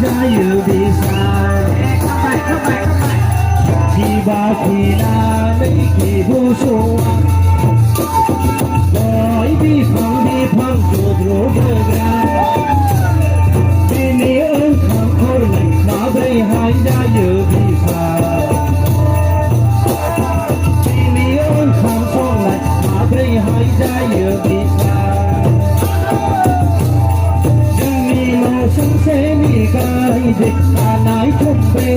ra yêu đi xa khi ba khi na mấy khi vô số nói đi phong chuột rô bơ ra vì nếu không khôi lạnh mà bây hai ra yêu đi xa vì nếu không khôi lạnh mà bây hai ra yêu đi xa sung sẽ mi gai địch ta nói không về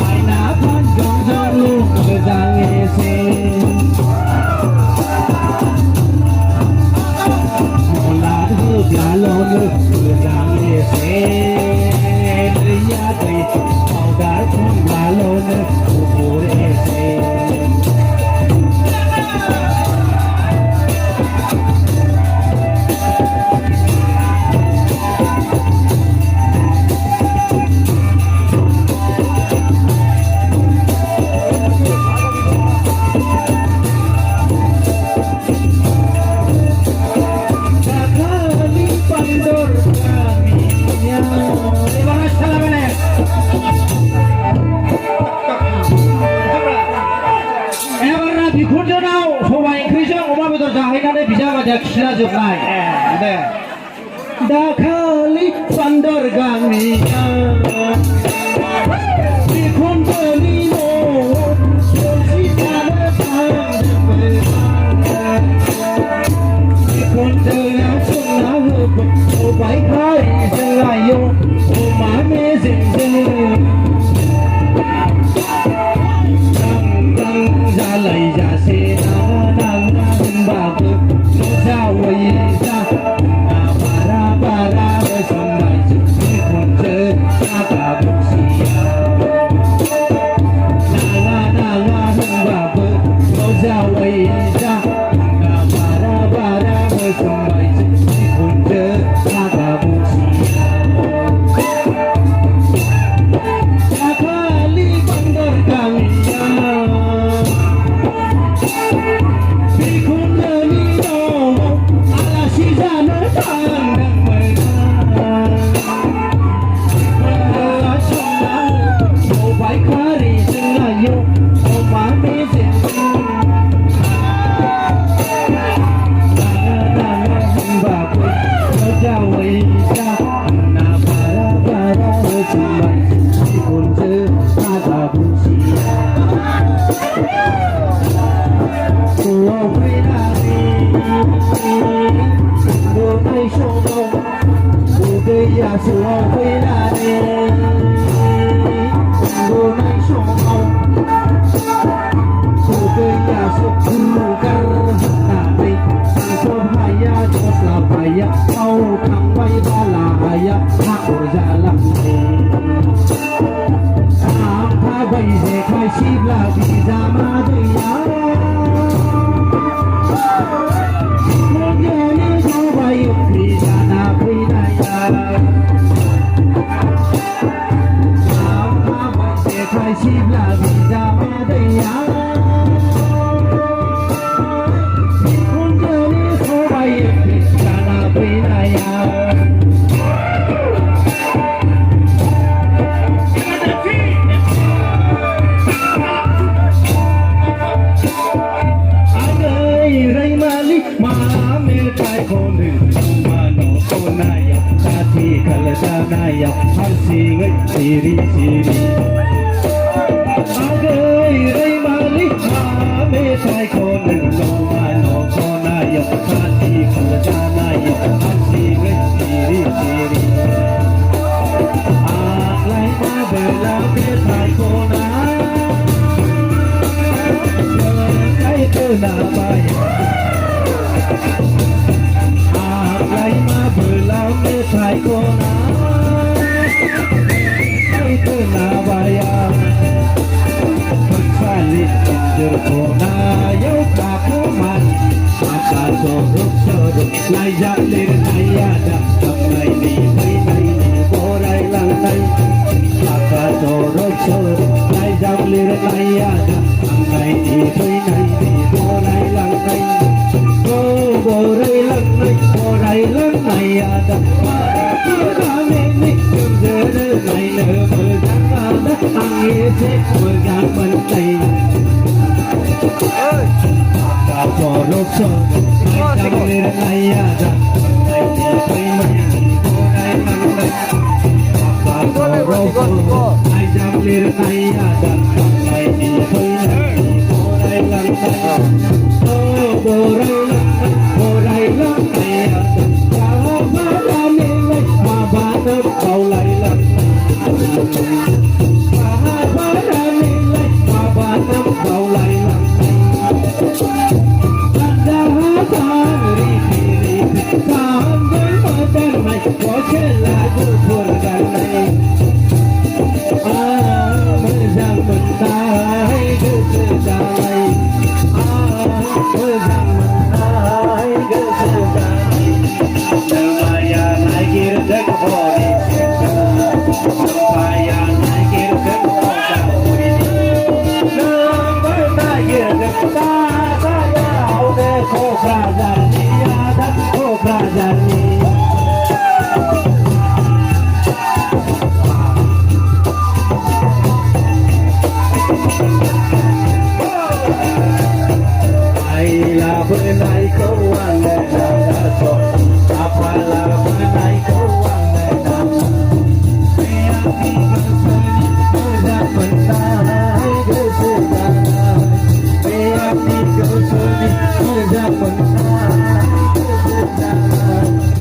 ai nã phan gồng giang luôn người giang nghe xe một lá hư lá lon người giang nghe xe người ya cây màu đá không lá lon cô nghe xe जोबनाय दे दाखालि पान्डर गामिया बिखुनजोनि न' सि जानो थांदोंमोन बिखुनजोआ संना होबाय खारैजों आयौ अमा मेजेमजों दां जालायजासे नाङा होनबाबो जावैजा बारा बारा बोसोनबाय बिखुनजो आगा बुंसिया नाङा होनबाबो जावैजा बारा बारा बोसोनबाय बिखुनजो आगा बुंसिया दाखालि बांदर गामिया呀，说回来的，我们说好，不对呀，说不干那的，咱说拍呀，就是拍呀，好看歪巴拉呀，他不让浪的，他为谁开心了，比咱妈的呀。开心了，比咱妈的呀！你看着你头发也比咱那回来呀！阿哥一人马里马没开口呢，马诺口那样，大体看了咱那样，还是个叽里叽里。Agai rai malik ame tai konen no mano konayo hati kalajanayo hati giri giri Aglai ma bela me tai kona Kai kena baya Aglai ma bela me tai kona Kai kena baya Balik terkona yau kakuman maka sorok lai jalir nayada kamai ni borai lantai maka sorok lai jalir nayada kamai ni borai lantai borai lantai ada rosok Ay jamlir ayada Ay di primaya Korai langlang Papa rosok Ay jamlir ayada Ay di primaya Korai langlang Oh korai langlang Korai langlang ayada Kalau malam nilai Mabanam kau lai langlang Mabanam nilai Mabanam kau lai langlang